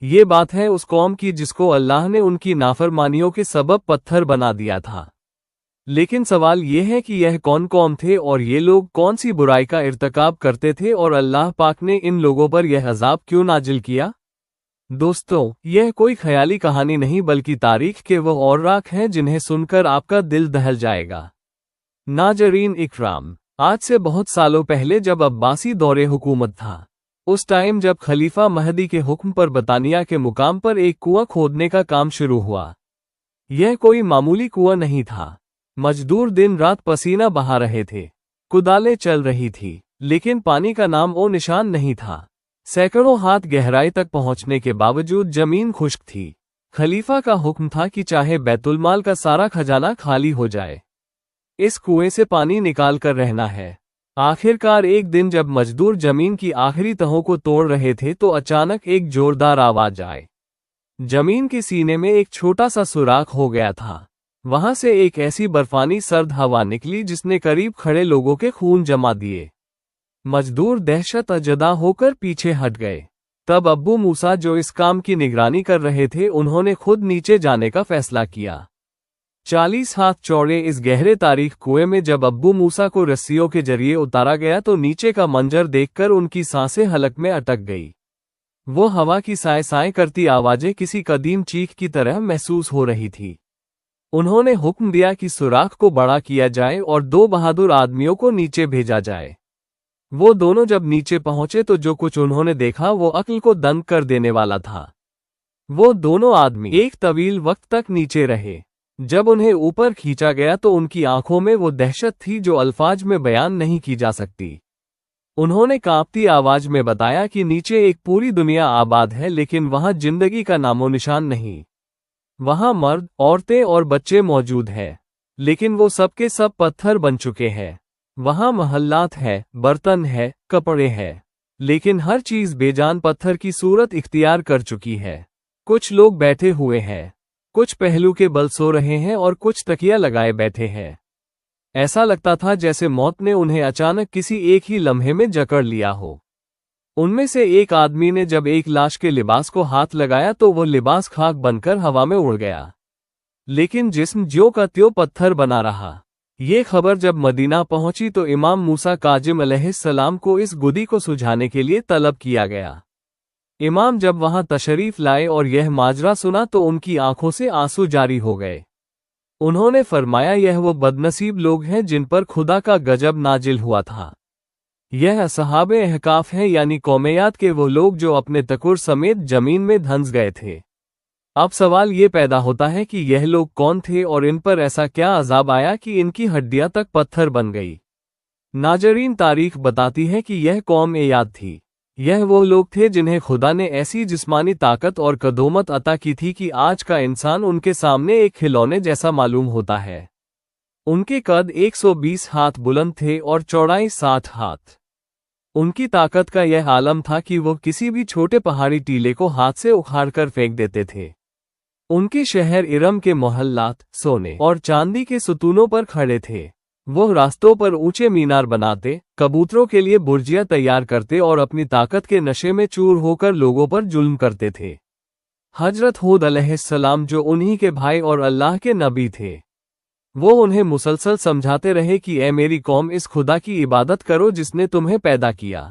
یہ بات ہے اس قوم کی جس کو اللہ نے ان کی نافرمانیوں کے سبب پتھر بنا دیا تھا۔ لیکن سوال یہ ہے کہ یہ کون قوم تھے اور یہ لوگ کون سی برائی کا ارتکاب کرتے تھے اور اللہ پاک نے ان لوگوں پر یہ عذاب کیوں نازل کیا؟ دوستو، یہ کوئی خیالی کہانی نہیں بلکہ تاریخ کے وہ اوراق ہیں جنہیں سن کر آپ کا دل دہل جائے گا۔ ناظرین اکرام، آج سے بہت سالوں پہلے جب عباسی دور حکومت تھا، اس ٹائم جب خلیفہ مہدی کے حکم پر برطانیہ کے مقام پر ایک کنواں کھودنے کا کام شروع ہوا۔ یہ کوئی معمولی کنواں نہیں تھا۔ مزدور دن رات پسینہ بہا رہے تھے، کدالیں چل رہی تھی، لیکن پانی کا نام و نشان نہیں تھا۔ سینکڑوں ہاتھ گہرائی تک پہنچنے کے باوجود زمین خشک تھی۔ خلیفہ کا حکم تھا کہ چاہے بیت المال کا سارا خزانہ خالی ہو جائے، اس کنویں سے پانی نکال کر رہنا ہے۔ آخر کار ایک دن جب مزدور زمین کی آخری تہوں کو توڑ رہے تھے تو اچانک ایک زوردار آواز آئی۔ زمین کے سینے میں ایک چھوٹا سا سوراخ ہو گیا تھا۔ وہاں سے ایک ایسی برفانی سرد ہوا نکلی جس نے قریب کھڑے لوگوں کے خون جما دیے۔ مزدور دہشت زدہ ہو کر پیچھے ہٹ گئے۔ تب ابو موسیٰ جو اس کام کی نگرانی کر رہے تھے انہوں نے خود نیچے جانے کا فیصلہ کیا۔ 40 ہاتھ چوڑے اس گہرے تاریک کنویں میں جب ابو موسیٰ کو رسیوں کے ذریعے اتارا گیا تو نیچے کا منظر دیکھ کر ان کی سانسیں حلق میں اٹک گئی۔ وہ ہوا کی سائیں سائیں کرتی آوازیں کسی قدیم چیخ کی طرح محسوس ہو رہی تھی۔ انہوں نے حکم دیا کہ سوراخ کو بڑا کیا جائے اور 2 بہادر آدمیوں کو نیچے بھیجا جائے۔ وہ دونوں جب نیچے پہنچے تو جو کچھ انہوں نے دیکھا وہ عقل کو دنگ کر دینے والا تھا۔ وہ دونوں آدمی ایک طویل وقت تک نیچے رہے۔ جب انہیں اوپر کھینچا گیا تو ان کی آنکھوں میں وہ دہشت تھی جو الفاظ میں بیان نہیں کی جا سکتی۔ انہوں نے کانپتی آواز میں بتایا کہ نیچے ایک پوری دنیا آباد ہے لیکن وہاں زندگی کا نام و نشان نہیں۔ وہاں مرد، عورتیں اور بچے موجود ہیں، لیکن وہ سب کے سب پتھر بن چکے ہیں۔ وہاں محلات ہے، برتن ہے، کپڑے ہیں، لیکن ہر چیز بے جان پتھر کی صورت اختیار کر چکی ہے۔ کچھ لوگ بیٹھے ہوئے ہیں، کچھ پہلو کے بل سو رہے ہیں اور کچھ تکیہ لگائے بیٹھے ہیں۔ ایسا لگتا تھا جیسے موت نے انہیں اچانک کسی ایک ہی لمحے میں جکڑ لیا ہو۔ ان میں سے ایک آدمی نے جب ایک لاش کے لباس کو ہاتھ لگایا تو وہ لباس خاک بن کر ہوا میں اڑ گیا، لیکن جسم جو کا تیوں پتھر بنا رہا۔ یہ خبر جب مدینہ پہنچی تو امام موسیٰ کاظم علیہ السلام کو اس گدی کو سلجھانے کے لیے طلب کیا گیا۔ امام جب وہاں تشریف لائے اور یہ ماجرا سنا تو ان کی آنکھوں سے آنسو جاری ہو گئے۔ انہوں نے فرمایا یہ وہ بدنصیب لوگ ہیں جن پر خدا کا غضب نازل ہوا تھا۔ یہ اصحاب احقاف ہیں، یعنی قومیات کے وہ لوگ جو اپنے تکر سمیت زمین میں دھنس گئے تھے۔ اب سوال یہ پیدا ہوتا ہے کہ یہ لوگ کون تھے اور ان پر ایسا کیا عذاب آیا کہ ان کی ہڈیاں تک پتھر بن گئی؟ ناظرین، تاریخ بتاتی ہے کہ یہ قوم عاد تھی۔ یہ وہ لوگ تھے جنہیں خدا نے ایسی جسمانی طاقت اور قدومت عطا کی تھی کہ آج کا انسان ان کے سامنے ایک کھلونے جیسا معلوم ہوتا ہے۔ ان کے قد 120 ہاتھ بلند تھے اور چوڑائی 60 ہاتھ۔ ان کی طاقت کا یہ عالم تھا کہ وہ کسی بھی چھوٹے پہاڑی ٹیلے کو ہاتھ سے اکھاڑ کر پھینک دیتے تھے۔ ان کے شہر ارم کے محلات سونے اور چاندی کے ستونوں پر کھڑے تھے۔ وہ راستوں پر اونچے مینار بناتے، کبوتروں کے لیے برجیاں تیار کرتے اور اپنی طاقت کے نشے میں چور ہو کر لوگوں پر ظلم کرتے تھے۔ حضرت ہود علیہ السلام جو انہی کے بھائی اور اللہ کے نبی تھے، وہ انہیں مسلسل سمجھاتے رہے کہ اے میری قوم، اس خدا کی عبادت کرو جس نے تمہیں پیدا کیا۔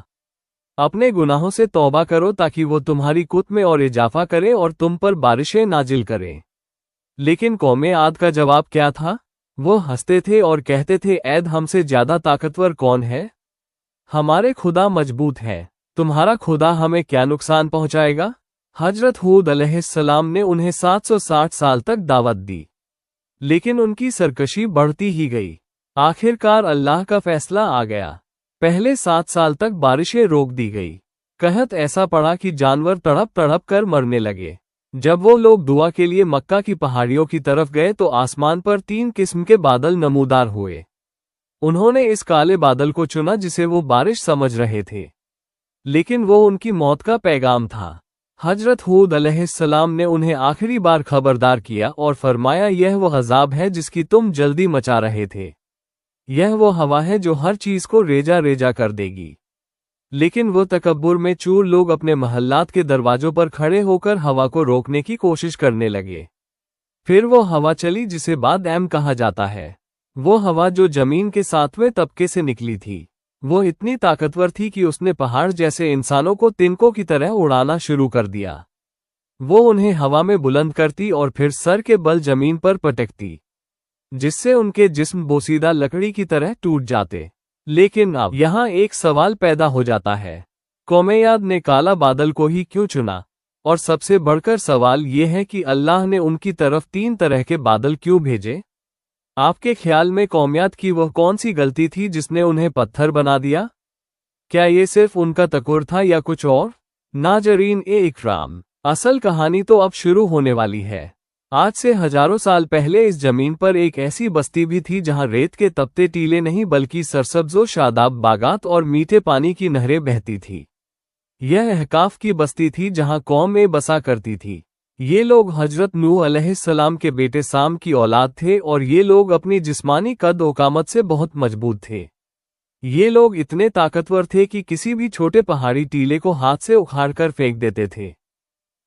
اپنے گناہوں سے توبہ کرو تاکہ وہ تمہاری قوت میں اور اضافہ کرے اور تم پر بارشیں نازل کرے۔ لیکن قوم عاد کا جواب کیا تھا؟ وہ ہنستے تھے اور کہتے تھے عید ہم سے زیادہ طاقتور کون ہے؟ ہمارے خدا مضبوط ہے، تمہارا خدا ہمیں کیا نقصان پہنچائے گا؟ حضرت ہود علیہ السلام نے انہیں 760 سال تک دعوت دی، لیکن ان کی سرکشی بڑھتی ہی گئی۔ آخر کار اللہ کا فیصلہ آ گیا۔ پہلے 7 سال تک بارشیں روک دی گئی۔ قحط ایسا پڑا کہ جانور تڑپ تڑپ کر مرنے لگے۔ جب وہ لوگ دعا کے لیے مکہ کی پہاڑیوں کی طرف گئے تو آسمان پر 3 قسم کے بادل نمودار ہوئے۔ انہوں نے اس کالے بادل کو چنا جسے وہ بارش سمجھ رہے تھے، لیکن وہ ان کی موت کا پیغام تھا۔ حضرت ہود علیہ السلام نے انہیں آخری بار خبردار کیا اور فرمایا یہ وہ عذاب ہے جس کی تم جلدی مچا رہے تھے۔ یہ وہ ہوا ہے جو ہر چیز کو ریجا ریجا کر دے گی۔ लेकिन वो तकब्बुर में चूर लोग अपने महल्लात के दरवाजों पर खड़े होकर हवा को रोकने की कोशिश करने लगे। फिर वो हवा चली जिसे बाद एम कहा जाता है। वो हवा जो जमीन के 7वें तबके से निकली थी, वो इतनी ताकतवर थी कि उसने पहाड़ जैसे इंसानों को तिनकों की तरह उड़ाना शुरू कर दिया। वो उन्हें हवा में बुलंद करती और फिर सर के बल जमीन पर पटकती, जिससे उनके जिस्म बोसीदा लकड़ी की तरह टूट जाते। लेकिन अब यहाँ एक सवाल पैदा हो जाता है, कौमेयाद ने काला बादल को ही क्यों चुना? और सबसे बढ़कर सवाल ये है कि अल्लाह ने उनकी तरफ 3 तरह के बादल क्यों भेजे? आपके ख्याल में कौमियत की वह कौन सी गलती थी जिसने उन्हें पत्थर बना दिया? क्या ये सिर्फ उनका तकुर था या कुछ और? नाजरीन ए इकराम, असल कहानी तो अब शुरू होने वाली है। आज से हजारों साल पहले इस जमीन पर एक ऐसी बस्ती भी थी जहां रेत के तपते टीले नहीं बल्कि सरसब्जो शादाब बागात और मीठे पानी की नहरें बहती थी। यह अहकाफ की बस्ती थी जहां कौम में बसा करती थी। ये लोग हजरत नूह अलैहिस्सलाम के बेटे साम की औलाद थे और ये लोग अपनी जिस्मानी कद ओकामत से बहुत मजबूत थे। ये लोग इतने ताकतवर थे कि किसी भी छोटे पहाड़ी टीले को हाथ से उखाड़कर फेंक देते थे।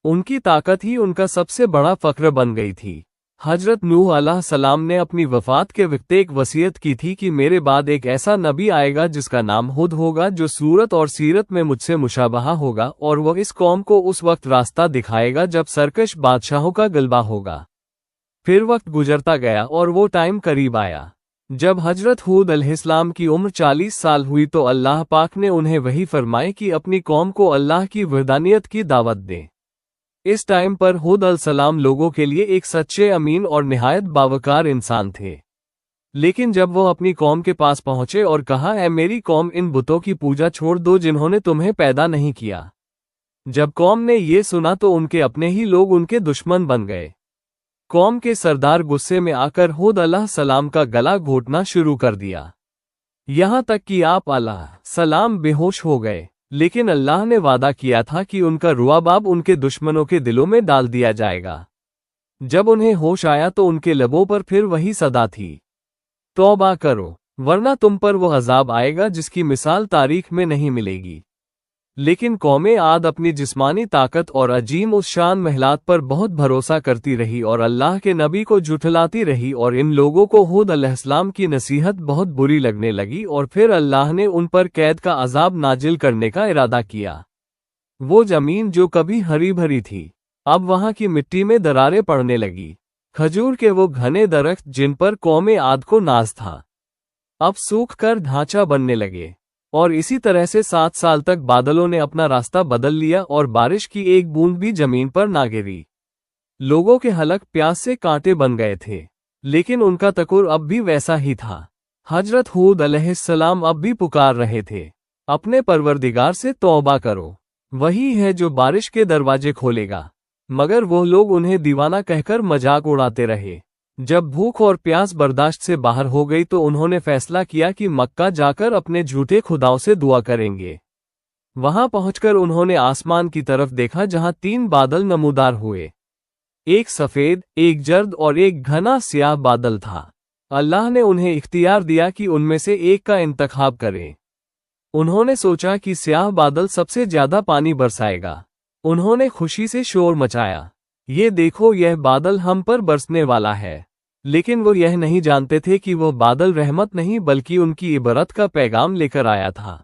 उनकी ताकत ही उनका सबसे बड़ा फख्र बन गई थी। हजरत नूह अलैहिस्सलाम ने अपनी वफात के वक्त एक वसीयत की थी कि मेरे बाद एक ऐसा नबी आएगा जिसका नाम हुद होगा, जो सूरत और सीरत में मुझसे मुशाबहा होगा, और वह इस कौम को उस वक्त रास्ता दिखाएगा जब सरकश बादशाहों का गलबा होगा। फिर वक्त गुजरता गया और वो टाइम करीब आया। जब हजरत हूद अलैहिस्सलाम की उम्र 40 साल हुई तो अल्लाह पाक ने उन्हें वही फरमाए कि अपनी कौम को अल्लाह की वहदानियत की दावत दें। इस टाइम पर हूद अलैहिस्सलाम लोगों के लिए एक सच्चे, अमीन और निहायत बावकार इंसान थे। लेकिन जब वो अपनी कौम के पास पहुंचे और कहा, ऐ मेरी कौम, इन बुतों की पूजा छोड़ दो जिन्होंने तुम्हें पैदा नहीं किया। जब कौम ने ये सुना तो उनके अपने ही लोग उनके दुश्मन बन गए। कौम के सरदार गुस्से में आकर हूद अलैहिस्सलाम का गला घोटना शुरू कर दिया, यहाँ तक कि आप अलैहिस्सलाम बेहोश हो गए। लेकिन अल्लाह ने वादा किया था कि उनका रुआबाब उनके दुश्मनों के दिलों में डाल दिया जाएगा। जब उन्हें होश आया तो उनके लबों पर फिर वही सदा थी, तौबा करो वरना तुम पर वो अजाब आएगा जिसकी मिसाल तारीख में नहीं मिलेगी। लेकिन कौमे आद अपनी जिस्मानी ताकत और अजीम उस शान महलात पर बहुत भरोसा करती रही और अल्लाह के नबी को झुठलाती रही, और इन लोगों को हूद अलैहिस्सलाम की नसीहत बहुत बुरी लगने लगी और फिर अल्लाह ने उन पर कैद का अजाब नाजिल करने का इरादा किया। वो जमीन जो कभी हरी भरी थी, अब वहां की मिट्टी में दरारें पड़ने लगी। खजूर के वो घने दरख्त जिन पर कौमे आद को नाज था, अब सूख कर ढांचा बनने लगे। और इसी तरह से 7 साल तक बादलों ने अपना रास्ता बदल लिया और बारिश की एक बूंद भी जमीन पर ना गिरी। लोगों के हलक प्यास से कांटे बन गए थे, लेकिन उनका तकुर अब भी वैसा ही था। हजरत हूद अलैहिस्सलाम अब भी पुकार रहे थे, अपने परवरदिगार से तौबा करो, वही है जो बारिश के दरवाजे खोलेगा। मगर वो लोग उन्हें दीवाना कहकर मजाक उड़ाते रहे। जब भूख और प्यास बर्दाश्त से बाहर हो गई तो उन्होंने फैसला किया कि मक्का जाकर अपने झूठे खुदाओं से दुआ करेंगे। वहां पहुंचकर उन्होंने आसमान की तरफ देखा जहां 3 बादल नमूदार हुए, एक सफेद, एक जर्द और एक घना स्याह बादल था। अल्लाह ने उन्हें इख्तियार दिया कि उनमें से एक का इंतखाब करें। उन्होंने सोचा कि स्याह बादल सबसे ज्यादा पानी बरसाएगा। उन्होंने खुशी से शोर मचाया, ये देखो, यह बादल हम पर बरसने वाला है। लेकिन वो यह नहीं जानते थे कि वो बादल रहमत नहीं बल्कि उनकी इबरत का पैगाम लेकर आया था।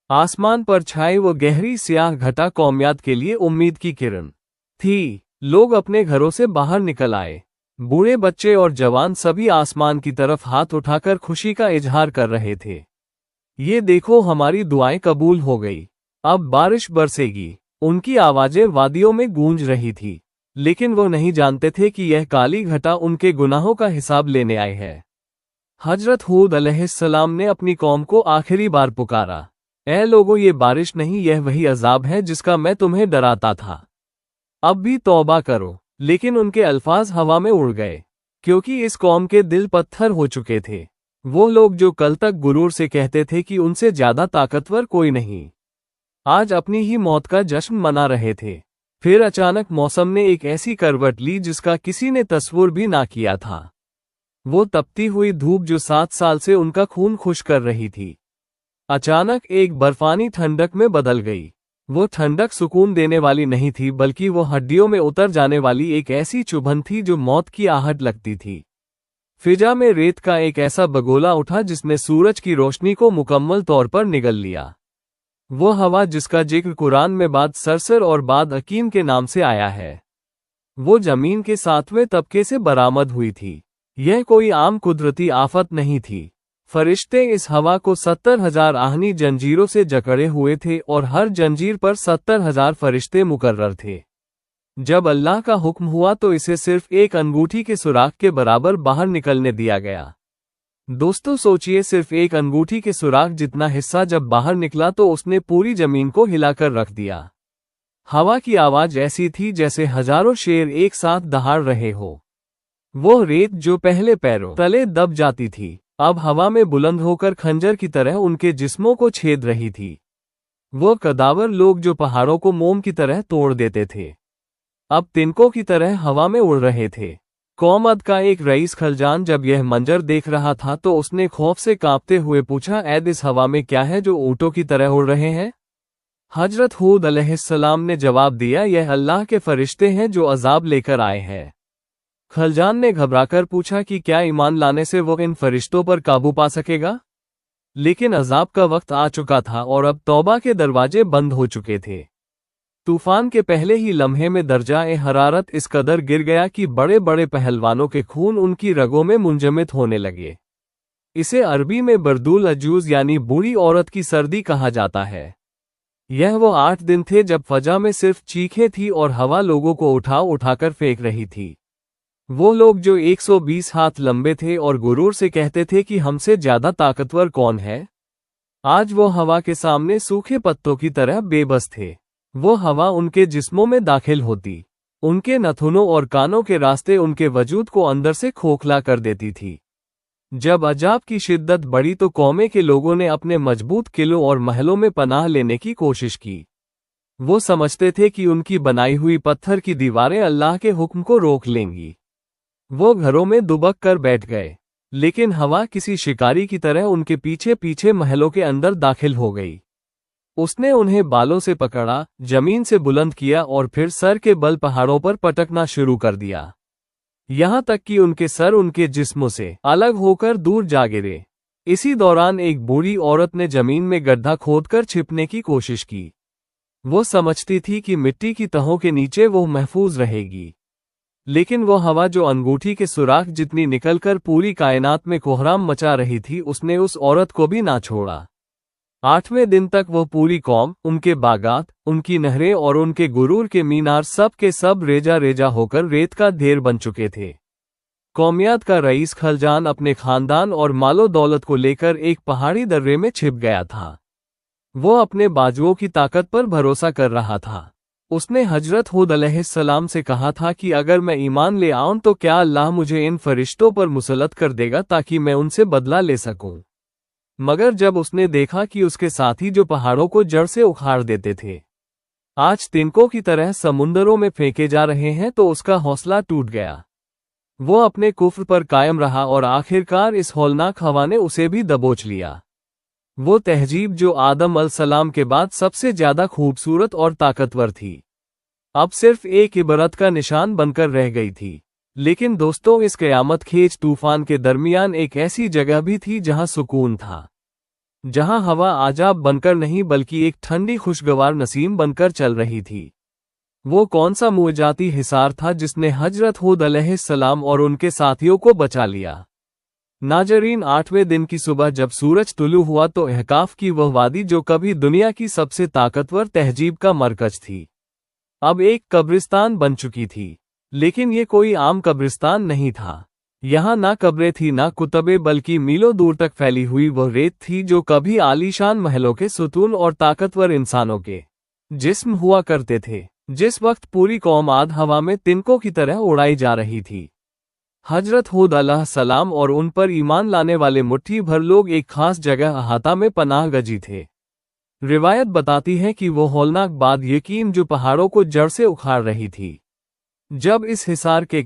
आसमान पर छाए वो गहरी स्याह घटा कौमियत के लिए उम्मीद की किरण थी। लोग अपने घरों से बाहर निकल आए, बूढ़े, बच्चे और जवान सभी आसमान की तरफ हाथ उठाकर खुशी का इजहार कर रहे थे। ये देखो, हमारी दुआएं कबूल हो गई, अब बारिश बरसेगी। उनकी आवाजें वादियों में गूंज रही थी, लेकिन वो नहीं जानते थे कि यह काली घटा उनके गुनाहों का हिसाब लेने आए है। हजरत हूद अलैहिस्सलाम ने अपनी कौम को आखिरी बार पुकारा, ऐ लोगों, ये बारिश नहीं, यह वही अजाब है जिसका मैं तुम्हें डराता था। अब भी तौबा करो। लेकिन उनके अल्फाज हवा में उड़ गए, क्योंकि इस कौम के दिल पत्थर हो चुके थे। वो लोग जो कल तक गुरूर से कहते थे कि उनसे ज्यादा ताकतवर कोई नहीं, आज अपनी ही मौत का जश्न मना रहे थे। फिर अचानक मौसम ने एक ऐसी करवट ली जिसका किसी ने तस्वुर भी ना किया था। वो तपती हुई धूप जो 7 साल से उनका खून खुश कर रही थी, अचानक एक बर्फानी ठंडक में बदल गई। वो ठंडक सुकून देने वाली नहीं थी, बल्कि वो हड्डियों में उतर जाने वाली एक ऐसी चुभन थी जो मौत की आहट लगती थी। फिजा में रेत का एक ऐसा बगोला उठा जिसने सूरज की रोशनी को मुकम्मल तौर पर निगल लिया। वो हवा जिसका जिक्र कुरान में बाद सरसर और बाद अकीम के नाम से आया है, वो जमीन के 7वें तबके से बरामद हुई थी। यह कोई आम कुदरती आफत नहीं थी। फरिश्ते इस हवा को 70,000 आहनी जंजीरों से जकड़े हुए थे और हर जंजीर पर 70,000 फरिश्ते मुकर्रर थे। जब अल्लाह का हुक्म हुआ तो इसे सिर्फ एक अंगूठी के सुराख के बराबर बाहर निकलने दिया गया। दोस्तों सोचिए, सिर्फ एक अंगूठी के सुराख जितना हिस्सा जब बाहर निकला तो उसने पूरी जमीन को हिलाकर रख दिया। हवा की आवाज ऐसी थी जैसे हजारों शेर एक साथ दहाड़ रहे हो। वो रेत जो पहले पैरों तले दब जाती थी, अब हवा में बुलंद होकर खंजर की तरह उनके जिस्मों को छेद रही थी। वो कदावर लोग जो पहाड़ों को मोम की तरह तोड़ देते थे, अब तिनकों की तरह हवा में उड़ रहे थे। कौम अद का एक रईस खलजान जब यह मंजर देख रहा था तो उसने खौफ से कांपते हुए पूछा, ऐद इस हवा में क्या है जो ऊंटों की तरह उड़ रहे हैं? हजरत हूद अलैहिस्सलाम ने जवाब दिया, यह अल्लाह के फरिश्ते हैं जो अजाब लेकर आए हैं। खलजान ने घबराकर पूछा कि क्या ईमान लाने से वो इन फरिश्तों पर काबू पा सकेगा? लेकिन अजाब का वक्त आ चुका था और अब तौबा के दरवाजे बंद हो चुके थे। तूफान के पहले ही लम्हे में दर्जा-ए हरारत इस कदर गिर गया कि बड़े बड़े पहलवानों के खून उनकी रगों में मुंजमद होने लगे। इसे अरबी में बर्दुल अजूज यानी बूढ़ी औरत की सर्दी कहा जाता है। यह वो 8 दिन थे जब फजा में सिर्फ चीखें थी और हवा लोगों को उठा उठाकर फेंक रही थी। वो लोग जो 120 हाथ लंबे थे और गुरूर से कहते थे कि हमसे ज्यादा ताकतवर कौन है, आज वो हवा के सामने सूखे पत्तों की तरह बेबस थे। वो हवा उनके जिस्मों में दाखिल होती, उनके नथुनों और कानों के रास्ते उनके वजूद को अंदर से खोखला कर देती थी। जब अजाब की शिद्दत बढ़ी तो कौमे के लोगों ने अपने मजबूत किलों और महलों में पनाह लेने की कोशिश की। वो समझते थे कि उनकी बनाई हुई पत्थर की दीवारें अल्लाह के हुक्म को रोक लेंगी। वो घरों में दुबक कर बैठ गए, लेकिन हवा किसी शिकारी की तरह उनके पीछे पीछे महलों के अंदर दाखिल हो गई। उसने उन्हें बालों से पकड़ा, जमीन से बुलंद किया और फिर सर के बल पहाड़ों पर पटकना शुरू कर दिया, यहां तक कि उनके सर उनके जिस्मों से अलग होकर दूर जा गिरे। इसी दौरान एक बूढ़ी औरत ने जमीन में गड्ढा खोदकर छिपने की कोशिश की। वो समझती थी कि मिट्टी की तहों के नीचे वो महफूज रहेगी, लेकिन वो हवा जो अंगूठी के सुराख जितनी निकलकर पूरी कायनात में कोहराम मचा रही थी, उसने उस औरत को भी ना छोड़ा। 8वें दिन तक वो पूरी कौम, उनके बागात, उनकी नहरें और उनके गुरूर के मीनार सब के सब रेजा रेजा होकर रेत का ढेर बन चुके थे। कौमियत का रईस खलजान अपने खानदान और मालो दौलत को लेकर एक पहाड़ी दर्रे में छिप गया था। वो अपने बाजुओं की ताकत पर भरोसा कर रहा था। उसने हजरत हूद अलैहिस्सलाम से कहा था कि अगर मैं ईमान ले आऊं तो क्या अल्लाह मुझे इन फरिश्तों पर मुसल्लत कर देगा ताकि मैं उनसे बदला ले सकूं। मगर जब उसने देखा कि उसके साथी जो पहाड़ों को जड़ से उखाड़ देते थे, आज तिनकों की तरह समुंदरों में फेंके जा रहे हैं, तो उसका हौसला टूट गया। वो अपने कुफ्र पर कायम रहा और आखिरकार इस हौलनाक हवा ने उसे भी दबोच लिया। वो तहजीब जो आदम अलैहिस्सलाम के बाद सबसे ज्यादा खूबसूरत और ताकतवर थी, अब सिर्फ एक इबरत का निशान बनकर रह गई थी। लेकिन दोस्तों, इस क़यामत खेज तूफान के दरमियान एक ऐसी जगह भी थी जहां सुकून था, जहां हवा आजाब बनकर नहीं बल्कि एक ठंडी खुशगवार नसीम बनकर चल रही थी। वो कौन सा मुअजाती हिसार था जिसने हजरत हूद अलैहिस्सलाम और उनके साथियों को बचा लिया? नाजरीन, 8वें दिन की सुबह जब सूरज तुलू हुआ तो अहकाफ की वह वादी जो कभी दुनिया की सबसे ताकतवर तहजीब का मरकज थी, अब एक कब्रिस्तान बन चुकी थी। लेकिन ये कोई आम कब्रिस्तान नहीं था। यहाँ ना कब्रें थी ना कुतबे, बल्कि मीलों दूर तक फैली हुई वह रेत थी जो कभी आलीशान महलों के सुतून और ताकतवर इंसानों के जिस्म हुआ करते थे। जिस वक्त पूरी कौम आध हवा में तिनकों की तरह उड़ाई जा रही थी, हजरत हूद अलैहिस्सलाम और उन पर ईमान लाने वाले मुट्ठी भर लोग एक खास जगह अहाता में पनाह गजी थे। रिवायत बताती है कि वो हौलनाक बाद यकीन जो पहाड़ों को जड़ से उखाड़ रही थी। जब इस हिसार के